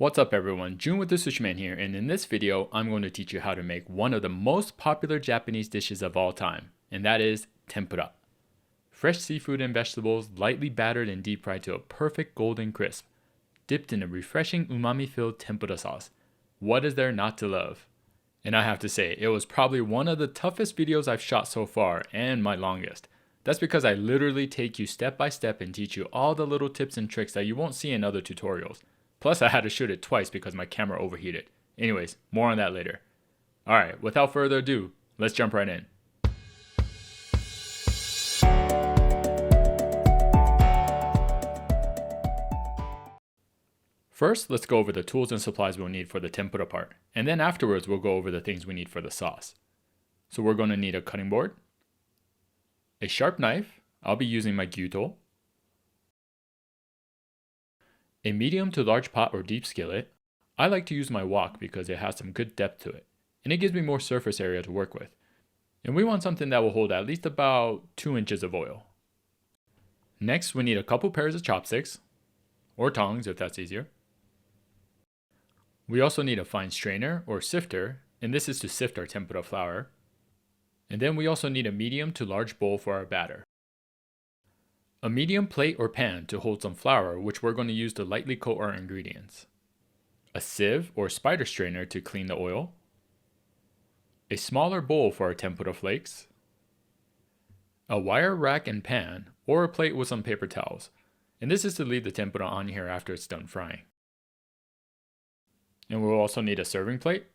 What's up everyone, Jun with the Sushi Man here, and in this video I'm going to teach you how to make one of the most popular Japanese dishes of all time, and that is tempura. Fresh seafood and vegetables lightly battered and deep fried to a perfect golden crisp, dipped in a refreshing umami filled tempura sauce. What is there not to love? And I have to say, it was probably one of the toughest videos I've shot so far, and my longest. That's because I literally take you step by step and teach you all the little tips and tricks that you won't see in other tutorials. Plus I had to shoot it twice because my camera overheated. Anyways, more on that later. Alright, without further ado, let's jump right in. First, let's go over the tools and supplies we'll need for the tempura part, and then afterwards we'll go over the things we need for the sauce. So we're going to need a cutting board, a sharp knife, I'll be using my gyuto, a medium to large pot or deep skillet. I like to use my wok because it has some good depth to it, and it gives me more surface area to work with. And we want something that will hold at least about 2 inches of oil. Next, we need a couple pairs of chopsticks, or tongs if that's easier. We also need a fine strainer or sifter, and this is to sift our tempura flour. And then we also need a medium to large bowl for our batter. A medium plate or pan to hold some flour, which we're going to use to lightly coat our ingredients. A sieve or spider strainer to clean the oil. A smaller bowl for our tempura flakes. A wire rack and pan, or a plate with some paper towels. And this is to leave the tempura on here after it's done frying. And we'll also need a serving plate.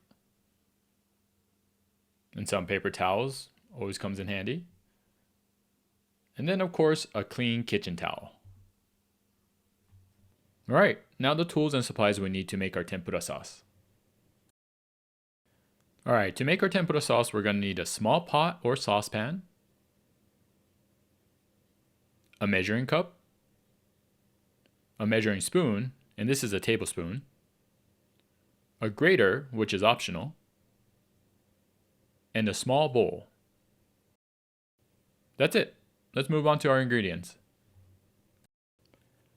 And some paper towels, always comes in handy. And then of course, a clean kitchen towel. Alright, now the tools and supplies we need to make our tempura sauce. Alright, to make our tempura sauce, we're going to need a small pot or saucepan, a measuring cup, a measuring spoon, and this is a tablespoon, a grater, which is optional, and a small bowl. That's it. Let's move on to our ingredients.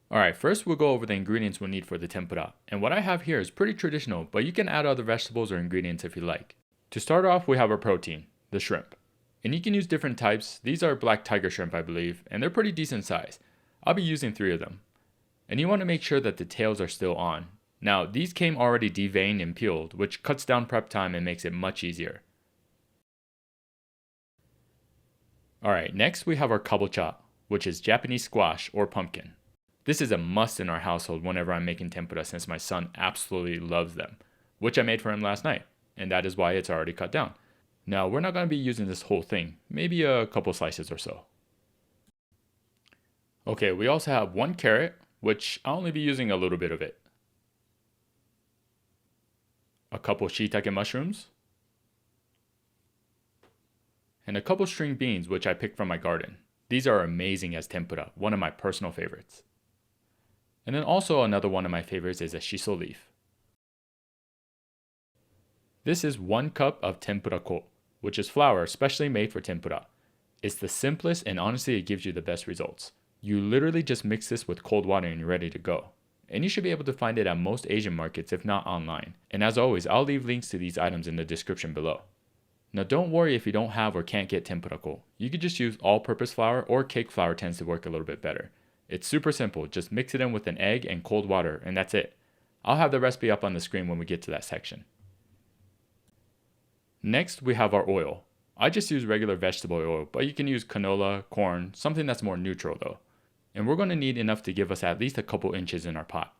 Alright, first we'll go over the ingredients we'll need for the tempura. And what I have here is pretty traditional, but you can add other vegetables or ingredients if you like. To start off, we have our protein, the shrimp. And you can use different types. These are black tiger shrimp, I believe, and they're pretty decent size. I'll be using 3 of them. And you want to make sure that the tails are still on. Now, these came already deveined and peeled, which cuts down prep time and makes it much easier. Alright, next we have our kabocha, which is Japanese squash or pumpkin. This is a must in our household whenever I'm making tempura since my son absolutely loves them, which I made for him last night, and that is why it's already cut down. Now, we're not going to be using this whole thing, maybe a couple slices or so. Okay, we also have 1 carrot, which I'll only be using a little bit of it. A couple shiitake mushrooms, and a couple string beans, which I picked from my garden. These are amazing as tempura, one of my personal favorites. And then also another one of my favorites is a shiso leaf. This is 1 cup of Tempurako, which is flour specially made for tempura. It's the simplest and honestly it gives you the best results. You literally just mix this with cold water and you're ready to go. And you should be able to find it at most Asian markets if not online. And as always, I'll leave links to these items in the description below. Now don't worry if you don't have or can't get Tempurako. You could just use all-purpose flour or cake flour tends to work a little bit better. It's super simple, just mix it in with an egg and cold water and that's it. I'll have the recipe up on the screen when we get to that section. Next we have our oil. I just use regular vegetable oil, but you can use canola, corn, something that's more neutral though. And we're going to need enough to give us at least a couple inches in our pot.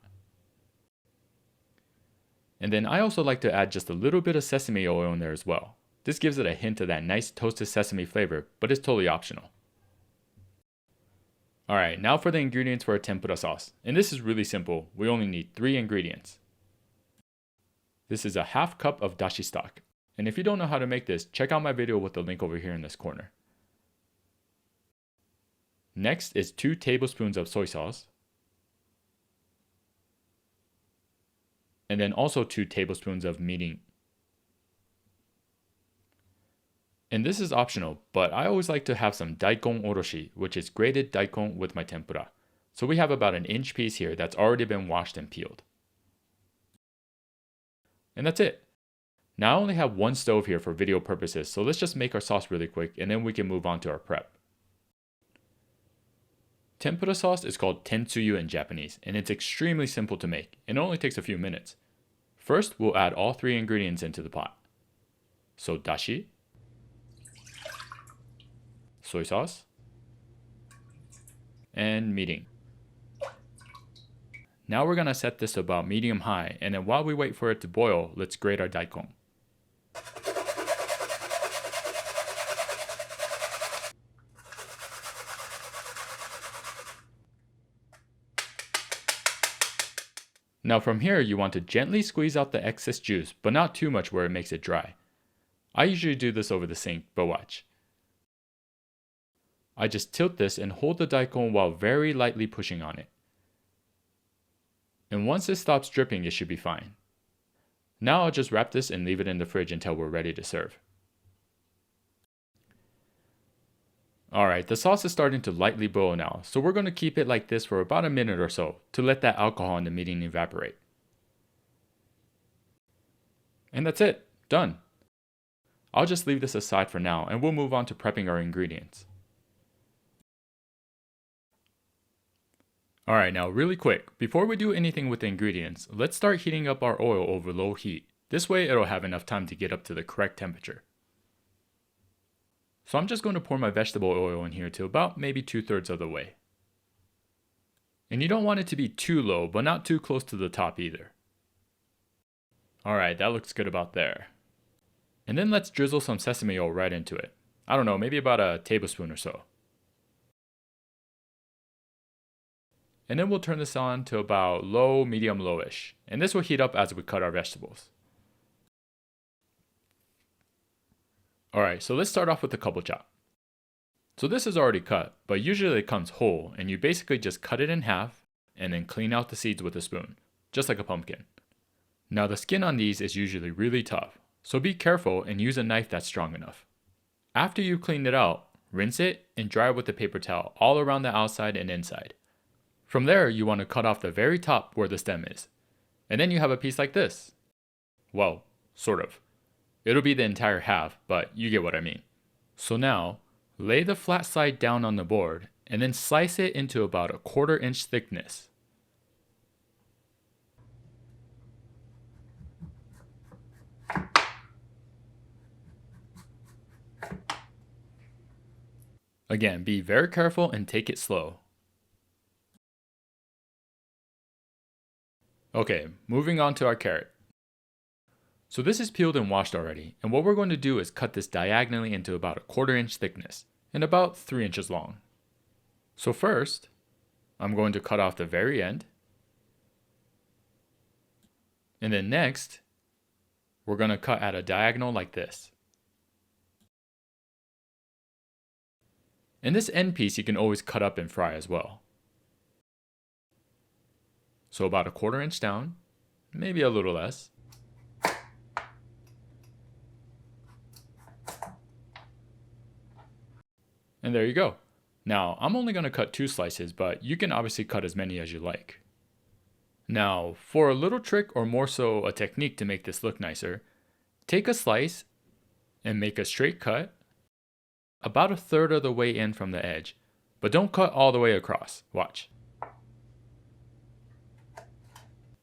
And then I also like to add just a little bit of sesame oil in there as well. This gives it a hint of that nice toasted sesame flavor, but it's totally optional. Alright, now for the ingredients for a tempura sauce. And this is really simple. We only need 3 ingredients. This is a ½ cup of dashi stock. And if you don't know how to make this, check out my video with the link over here in this corner. Next is 2 tablespoons of soy sauce. And then also 2 tablespoons of mirin. And this is optional, but I always like to have some daikon oroshi, which is grated daikon with my tempura. So we have about an inch piece here that's already been washed and peeled. And that's it. Now I only have one stove here for video purposes, so let's just make our sauce really quick and then we can move on to our prep. Tempura sauce is called tentsuyu in Japanese, and it's extremely simple to make, and it only takes a few minutes. First, we'll add all three ingredients into the pot. So dashi, soy sauce, and mirin. Now we're gonna set this to about medium-high, and then while we wait for it to boil, let's grate our daikon. Now from here, you want to gently squeeze out the excess juice, but not too much where it makes it dry. I usually do this over the sink, but watch. I just tilt this and hold the daikon while very lightly pushing on it. And once it stops dripping, it should be fine. Now I'll just wrap this and leave it in the fridge until we're ready to serve. Alright, the sauce is starting to lightly boil now, so we're going to keep it like this for about a minute or so to let that alcohol in the mirin evaporate. And that's it, done. I'll just leave this aside for now and we'll move on to prepping our ingredients. Alright, now really quick, before we do anything with the ingredients, let's start heating up our oil over low heat. This way it'll have enough time to get up to the correct temperature. So I'm just going to pour my vegetable oil in here to about maybe 2/3 of the way. And you don't want it to be too low, but not too close to the top either. Alright, that looks good about there. And then let's drizzle some sesame oil right into it. I don't know, maybe about a tablespoon or so. And then we'll turn this on to about low, medium, lowish. And this will heat up as we cut our vegetables. Alright, so let's start off with the couple chop. So this is already cut, but usually it comes whole, and you basically just cut it in half, and then clean out the seeds with a spoon, just like a pumpkin. Now the skin on these is usually really tough, so be careful and use a knife that's strong enough. After you've cleaned it out, rinse it and dry it with a paper towel all around the outside and inside. From there, you want to cut off the very top where the stem is. And then you have a piece like this. Well, sort of. It'll be the entire half, but you get what I mean. So now, lay the flat side down on the board and then slice it into about a 1/4 inch thickness. Again, be very careful and take it slow. Okay, moving on to our carrot. So this is peeled and washed already, and what we're going to do is cut this diagonally into about a 1/4 inch thickness and about 3 inches long. So first, I'm going to cut off the very end. And then next, we're going to cut at a diagonal like this. And this end piece you can always cut up and fry as well. So about a 1/4 inch down, maybe a little less. And there you go. Now, I'm only going to cut 2 slices, but you can obviously cut as many as you like. Now, for a little trick or more so a technique to make this look nicer, take a slice and make a straight cut about 1/3 of the way in from the edge, but don't cut all the way across. Watch.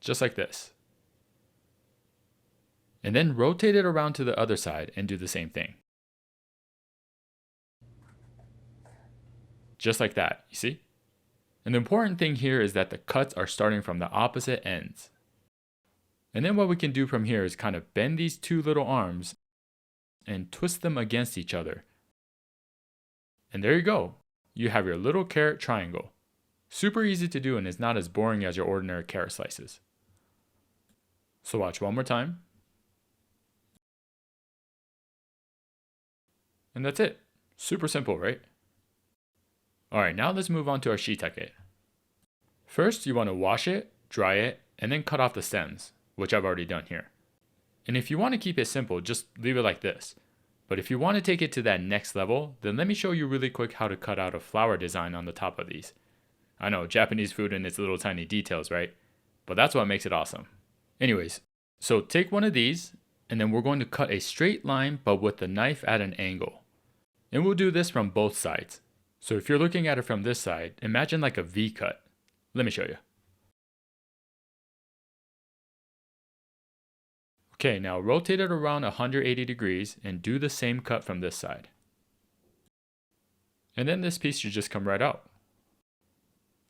Just like this. And then rotate it around to the other side and do the same thing. Just like that, you see? And the important thing here is that the cuts are starting from the opposite ends. And then what we can do from here is kind of bend these 2 little arms and twist them against each other. And there you go. You have your little carrot triangle. Super easy to do and is not as boring as your ordinary carrot slices. So watch one more time. And that's it. Super simple, right? Alright, now let's move on to our shiitake. First, you want to wash it, dry it, and then cut off the stems, which I've already done here. And if you want to keep it simple, just leave it like this. But if you want to take it to that next level, then let me show you really quick how to cut out a flower design on the top of these. I know, Japanese food and its little tiny details, right? But that's what makes it awesome. Anyways, So take one of these, and then we're going to cut a straight line but with the knife at an angle. And we'll do this from both sides. So if you're looking at it from this side, imagine like a V cut. Let me show you. Okay, now rotate it around 180 degrees and do the same cut from this side. And then this piece should just come right out.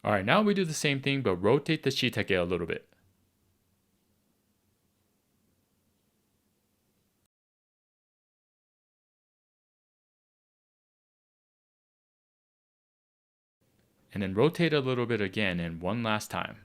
Alright, now we do the same thing but rotate the shiitake a little bit. And then rotate a little bit again and one last time.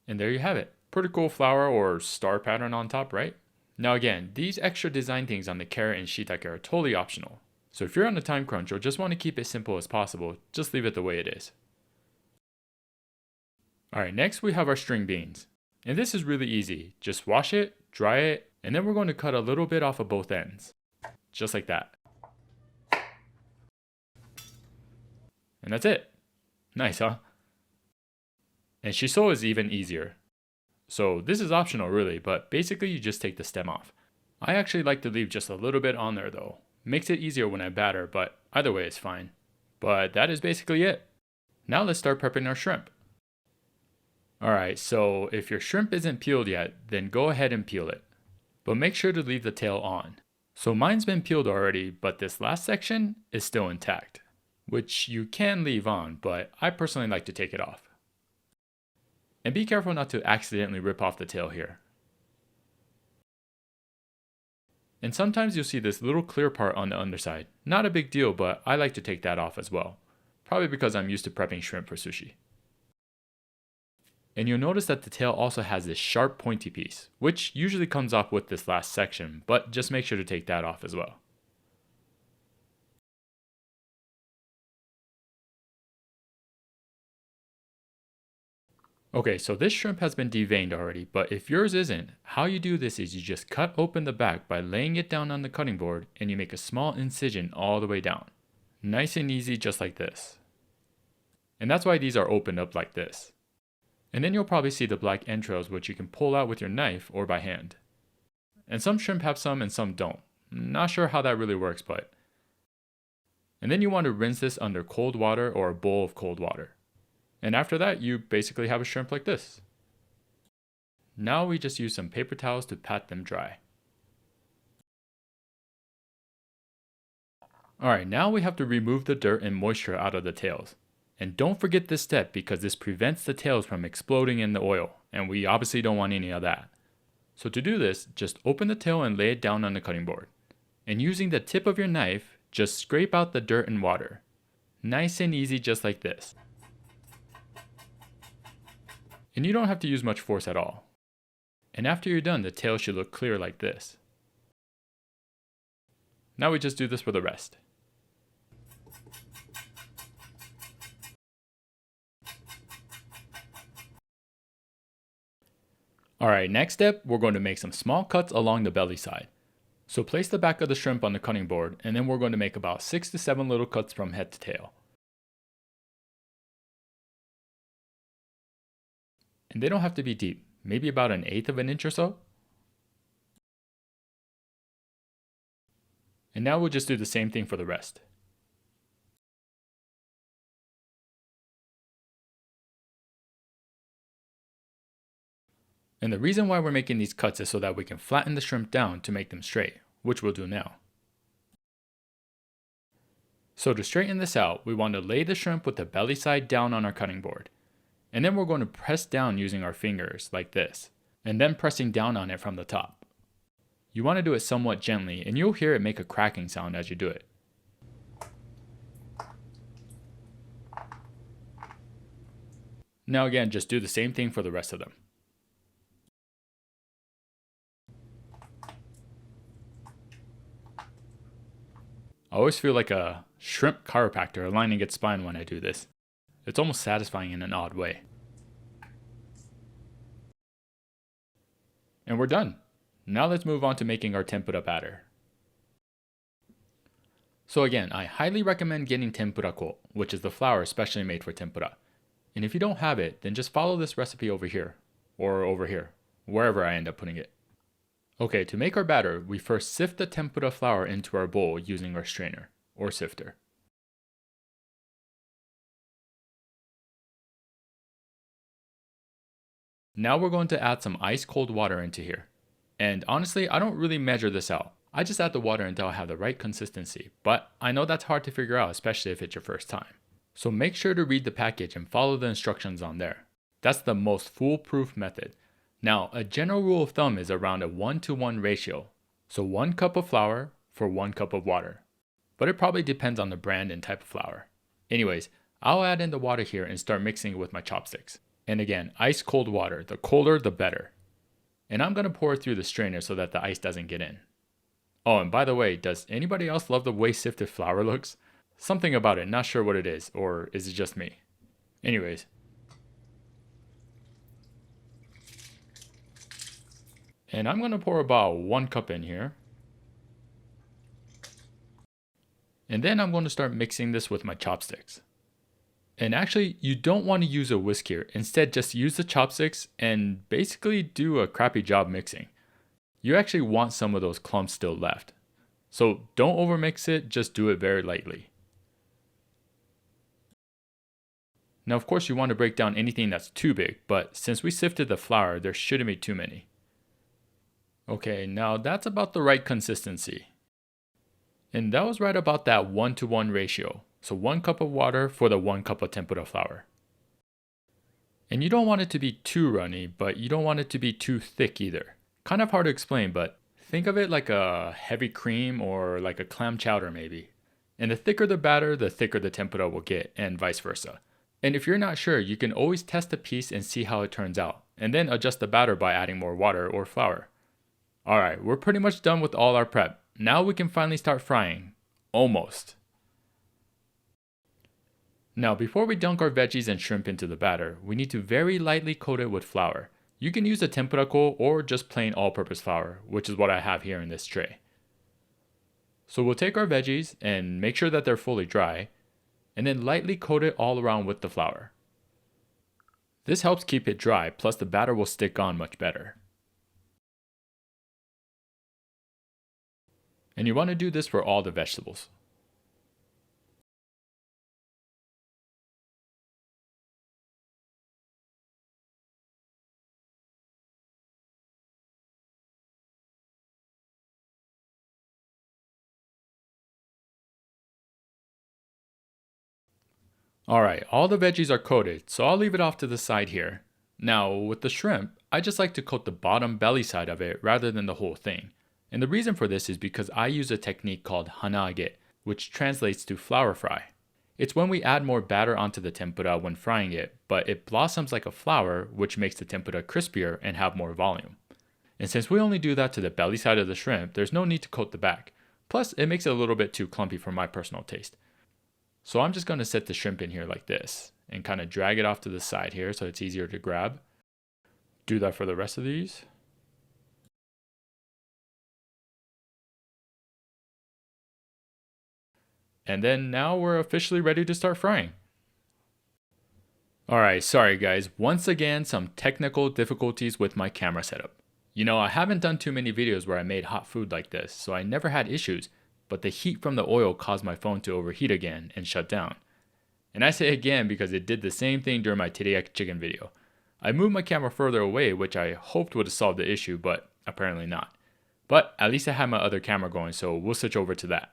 And there you have it. Pretty cool flower or star pattern on top, right? Now again, these extra design things on the carrot and shiitake are totally optional. So if you're on a time crunch or just want to keep it simple as possible, just leave it the way it is. Alright, next we have our string beans. And this is really easy. Just wash it, dry it, and then we're going to cut a little bit off of both ends. Just like that. And that's it. Nice, huh? And shiso is even easier. So this is optional really, but basically you just take the stem off. I actually like to leave just a little bit on there though. Makes it easier when I batter, but either way is fine. But that is basically it. Now let's start prepping our shrimp. Alright, so if your shrimp isn't peeled yet, then go ahead and peel it. But make sure to leave the tail on. So mine's been peeled already, but this last section is still intact. Which you can leave on, but I personally like to take it off. And be careful not to accidentally rip off the tail here. And sometimes you'll see this little clear part on the underside. Not a big deal, but I like to take that off as well. Probably because I'm used to prepping shrimp for sushi. And you'll notice that the tail also has this sharp pointy piece, which usually comes off with this last section, but just make sure to take that off as well. Okay, so this shrimp has been deveined already, but if yours isn't, how you do this is you just cut open the back by laying it down on the cutting board and you make a small incision all the way down. Nice and easy just like this. And that's why these are opened up like this. And then you'll probably see the black entrails which you can pull out with your knife or by hand. And some shrimp have some and some don't. Not sure how that really works, but... And then you want to rinse this under cold water or a bowl of cold water. And after that, you basically have a shrimp like this. Now we just use some paper towels to pat them dry. Alright, now we have to remove the dirt and moisture out of the tails. And don't forget this step because this prevents the tails from exploding in the oil, and we obviously don't want any of that. So to do this, just open the tail and lay it down on the cutting board. And using the tip of your knife, just scrape out the dirt and water. Nice and easy just like this. And you don't have to use much force at all. And after you're done, the tail should look clear like this. Now we just do this for the rest. Alright, next step, we're going to make some small cuts along the belly side. So place the back of the shrimp on the cutting board, and then we're going to make about 6 to 7 little cuts from head to tail. And they don't have to be deep, maybe about 1/8 of an inch or so. And now we'll just do the same thing for the rest. And the reason why we're making these cuts is so that we can flatten the shrimp down to make them straight, which we'll do now. So to straighten this out, we want to lay the shrimp with the belly side down on our cutting board. And then we're going to press down using our fingers, like this, and then pressing down on it from the top. You want to do it somewhat gently, and you'll hear it make a cracking sound as you do it. Now again, just do the same thing for the rest of them. I always feel like a shrimp chiropractor aligning its spine when I do this. It's almost satisfying in an odd way. And we're done. Now let's move on to making our tempura batter. So again, I highly recommend getting Tempurako, which is the flour specially made for tempura. And if you don't have it, then just follow this recipe over here, or over here, wherever I end up putting it. Okay, to make our batter, we first sift the tempura flour into our bowl using our strainer, or sifter. Now we're going to add some ice cold water into here. And honestly, I don't really measure this out. I just add the water until I have the right consistency, but I know that's hard to figure out, especially if it's your first time. So make sure to read the package and follow the instructions on there. That's the most foolproof method. Now, a general rule of thumb is around a 1-to-1 ratio. So 1 cup of flour for 1 cup of water. But it probably depends on the brand and type of flour. Anyways, I'll add in the water here and start mixing it with my chopsticks. And again, ice cold water. The colder, the better. And I'm going to pour it through the strainer so that the ice doesn't get in. Oh, and by the way, does anybody else love the way sifted flour looks? Something about it, not sure what it is, or is it just me? Anyways. And I'm going to pour about 1 cup in here. And then I'm going to start mixing this with my chopsticks. And actually, you don't want to use a whisk here. Instead, just use the chopsticks and basically do a crappy job mixing. You actually want some of those clumps still left. So don't overmix it, just do it very lightly. Now of course you want to break down anything that's too big, but since we sifted the flour, there shouldn't be too many. Okay, now that's about the right consistency. And that was right about that 1-to-1 ratio. So 1 cup of water for the 1 cup of tempura flour. And you don't want it to be too runny, but you don't want it to be too thick either. Kind of hard to explain, but think of it like a heavy cream or like a clam chowder maybe. And the thicker the batter, the thicker the tempura will get, and vice versa. And if you're not sure, you can always test a piece and see how it turns out, and then adjust the batter by adding more water or flour. Alright, we're pretty much done with all our prep. Now we can finally start frying. Almost. Now before we dunk our veggies and shrimp into the batter, we need to very lightly coat it with flour. You can use a TEMPURAKO or just plain all-purpose flour, which is what I have here in this tray. So we'll take our veggies and make sure that they're fully dry, and then lightly coat it all around with the flour. This helps keep it dry, plus the batter will stick on much better. And you want to do this for all the vegetables. Alright, all the veggies are coated, so I'll leave it off to the side here. Now, with the shrimp, I just like to coat the bottom belly side of it rather than the whole thing. And the reason for this is because I use a technique called hanaage, which translates to flour fry. It's when we add more batter onto the tempura when frying it, but it blossoms like a flower, which makes the tempura crispier and have more volume. And since we only do that to the belly side of the shrimp, there's no need to coat the back. Plus, it makes it a little bit too clumpy for my personal taste. So I'm just going to set the shrimp in here like this and kind of drag it off to the side here so it's easier to grab. Do that for the rest of these. And then now we're officially ready to start frying. Alright, sorry guys, once again some technical difficulties with my camera setup. You know, I haven't done too many videos where I made hot food like this, so I never had issues. But the heat from the oil caused my phone to overheat again and shut down. And I say again because it did the same thing during my teriyaki chicken video. I moved my camera further away, which I hoped would have solved the issue, but apparently not. But at least I had my other camera going, so we'll switch over to that.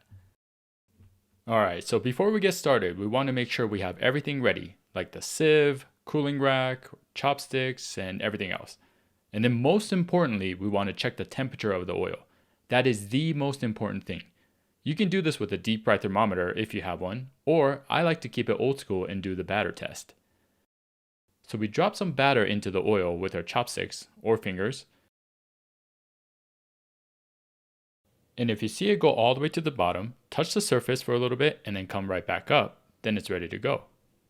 Alright, so before we get started, we want to make sure we have everything ready, like the sieve, cooling rack, chopsticks, and everything else. And then most importantly, we want to check the temperature of the oil. That is the most important thing. You can do this with a deep fry thermometer if you have one, or I like to keep it old school and do the batter test. So we drop some batter into the oil with our chopsticks or fingers. And if you see it go all the way to the bottom, touch the surface for a little bit and then come right back up, then it's ready to go.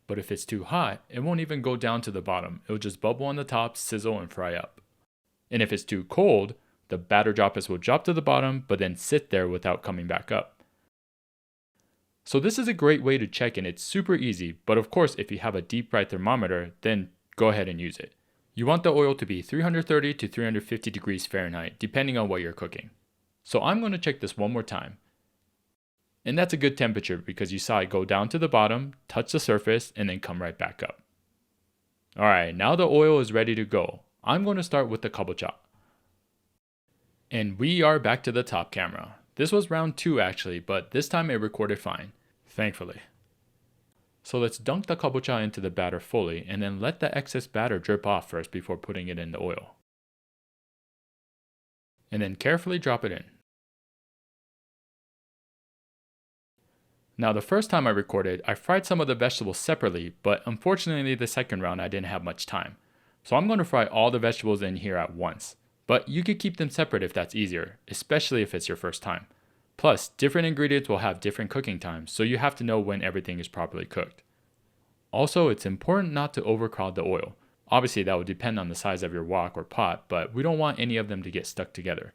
But if it's too hot, it won't even go down to the bottom. It'll just bubble on the top, sizzle, and fry up. And if it's too cold, the batter droplets will drop to the bottom, but then sit there without coming back up. So this is a great way to check and it's super easy, but of course if you have a deep fry thermometer, then go ahead and use it. You want the oil to be 330 to 350 degrees Fahrenheit, depending on what you're cooking. So I'm going to check this one more time. And that's a good temperature because you saw it go down to the bottom, touch the surface, and then come right back up. Alright, now the oil is ready to go. I'm going to start with the kabocha. And we are back to the top camera. This was round 2 actually, but this time it recorded fine, thankfully. So let's dunk the kabocha into the batter fully and then let the excess batter drip off first before putting it in the oil. And then carefully drop it in. Now the first time I recorded, I fried some of the vegetables separately, but unfortunately the second round I didn't have much time. So I'm going to fry all the vegetables in here at once. But you could keep them separate if that's easier, especially if it's your first time. Plus, different ingredients will have different cooking times, so you have to know when everything is properly cooked. Also, it's important not to overcrowd the oil. Obviously that will depend on the size of your wok or pot, but we don't want any of them to get stuck together.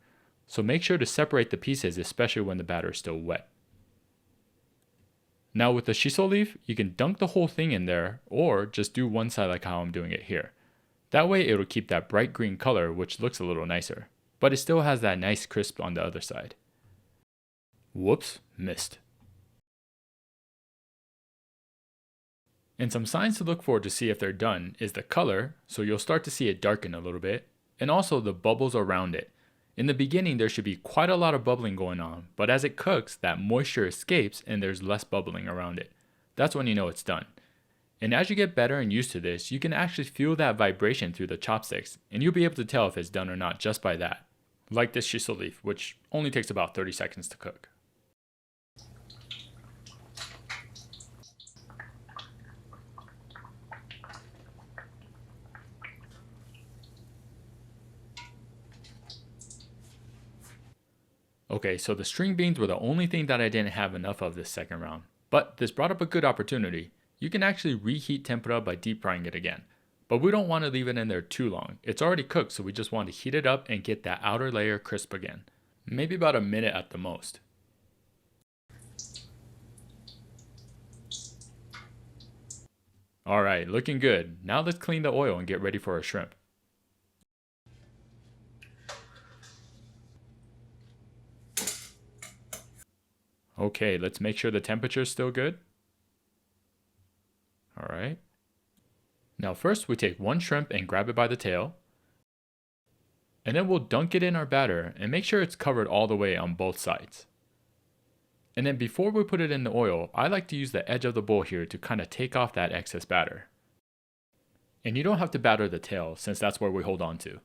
So make sure to separate the pieces, especially when the batter is still wet. Now with the shiso leaf, you can dunk the whole thing in there, or just do one side like how I'm doing it here. That way it'll keep that bright green color, which looks a little nicer, but it still has that nice crisp on the other side. Whoops, missed. And some signs to look for to see if they're done is the color, so you'll start to see it darken a little bit, and also the bubbles around it. In the beginning there should be quite a lot of bubbling going on, but as it cooks that moisture escapes and there's less bubbling around it. That's when you know it's done. And as you get better and used to this, you can actually feel that vibration through the chopsticks, and you'll be able to tell if it's done or not just by that. Like this shiso leaf, which only takes about 30 seconds to cook. Okay, so the string beans were the only thing that I didn't have enough of this second round. But this brought up a good opportunity. You can actually reheat tempura by deep frying it again. But we don't want to leave it in there too long. It's already cooked, so we just want to heat it up and get that outer layer crisp again. Maybe about a minute at the most. Alright, looking good. Now let's clean the oil and get ready for our shrimp. Okay, let's make sure the temperature is still good. Alright. Now first we take one shrimp and grab it by the tail. And then we'll dunk it in our batter and make sure it's covered all the way on both sides. And then before we put it in the oil, I like to use the edge of the bowl here to kind of take off that excess batter. And you don't have to batter the tail since that's where we hold on to.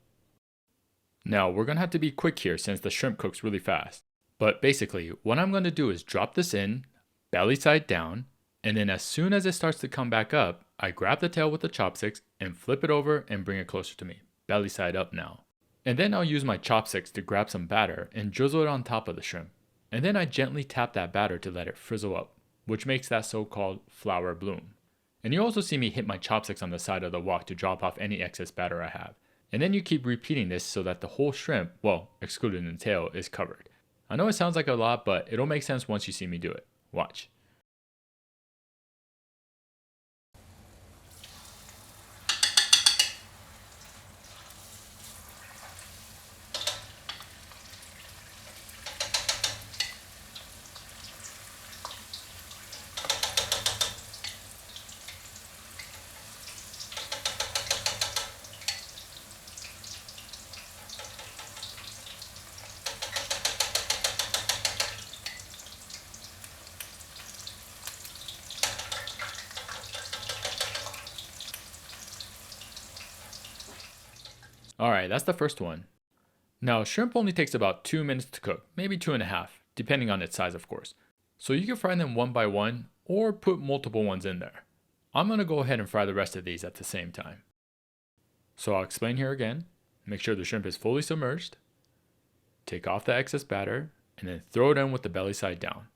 Now we're going to have to be quick here since the shrimp cooks really fast. But basically, what I'm going to do is drop this in, belly side down, and then as soon as it starts to come back up, I grab the tail with the chopsticks and flip it over and bring it closer to me, belly side up now. And then I'll use my chopsticks to grab some batter and drizzle it on top of the shrimp. And then I gently tap that batter to let it frizzle up, which makes that so-called flower bloom. And you also see me hit my chopsticks on the side of the wok to drop off any excess batter I have. And then you keep repeating this so that the whole shrimp, well, excluding the tail, is covered. I know it sounds like a lot, but it'll make sense once you see me do it. Watch. Alright, that's the first one. Now, shrimp only takes about 2 minutes to cook, maybe 2.5, depending on its size of course. So you can fry them one by one, or put multiple ones in there. I'm going to go ahead and fry the rest of these at the same time. So I'll explain here again. Make sure the shrimp is fully submerged. Take off the excess batter, and then throw it in with the belly side down.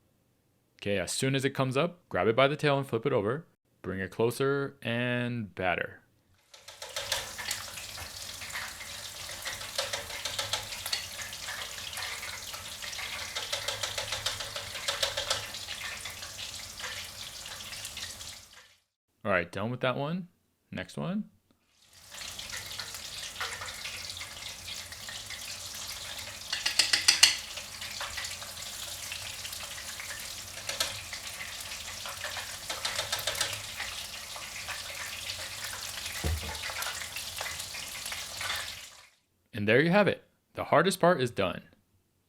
Okay, as soon as it comes up, grab it by the tail and flip it over. Bring it closer and batter. Alright, done with that one. Next one. And there you have it. The hardest part is done.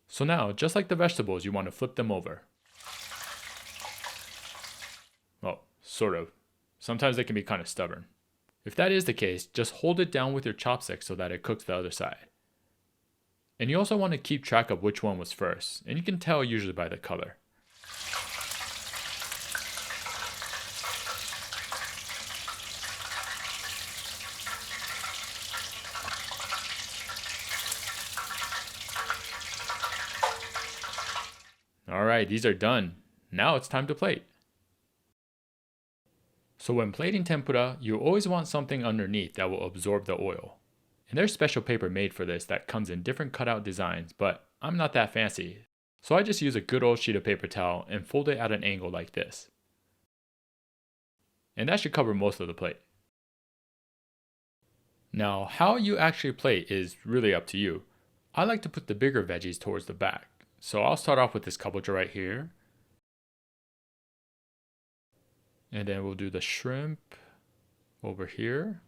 So now, just like the vegetables, you want to flip them over. Well, sort of. Sometimes they can be kind of stubborn. If that is the case, just hold it down with your chopstick so that it cooks the other side. And you also want to keep track of which one was first, and you can tell usually by the color. Alright, these are done. Now it's time to plate. So when plating tempura, you always want something underneath that will absorb the oil. And there's special paper made for this that comes in different cutout designs, but I'm not that fancy. So I just use a good old sheet of paper towel and fold it at an angle like this. And that should cover most of the plate. Now, how you actually plate is really up to you. I like to put the bigger veggies towards the back. So I'll start off with this kabocha right here. And then we'll do the shrimp over here.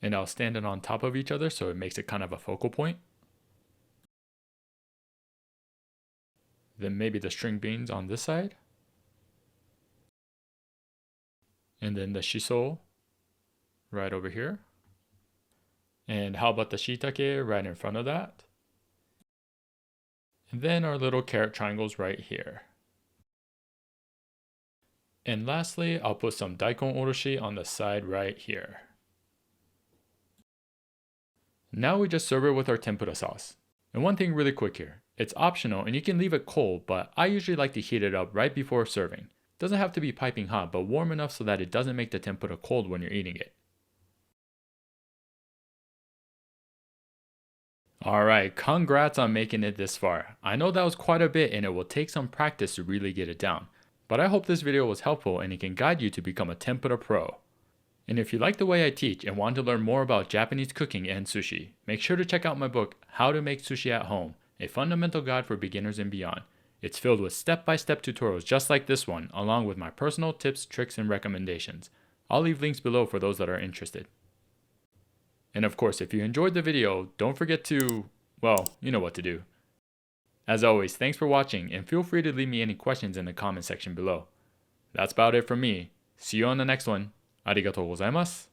And I'll stand it on top of each other so it makes it kind of a focal point. Then maybe the string beans on this side. And then the shiso right over here. And how about the shiitake right in front of that? And then our little carrot triangles right here. And lastly, I'll put some daikon oroshi on the side right here. Now we just serve it with our tempura sauce. And one thing really quick here, it's optional and you can leave it cold, but I usually like to heat it up right before serving. It doesn't have to be piping hot, but warm enough so that it doesn't make the tempura cold when you're eating it. Alright, congrats on making it this far. I know that was quite a bit and it will take some practice to really get it down. But I hope this video was helpful and it can guide you to become a tempura pro. And if you like the way I teach and want to learn more about Japanese cooking and sushi, make sure to check out my book, How to Make Sushi at Home, a fundamental guide for beginners and beyond. It's filled with step-by-step tutorials just like this one, along with my personal tips, tricks, and recommendations. I'll leave links below for those that are interested. And of course, if you enjoyed the video, don't forget to, well, you know what to do. As always, thanks for watching and feel free to leave me any questions in the comment section below. That's about it from me. See you on the next one. ありがとうございます。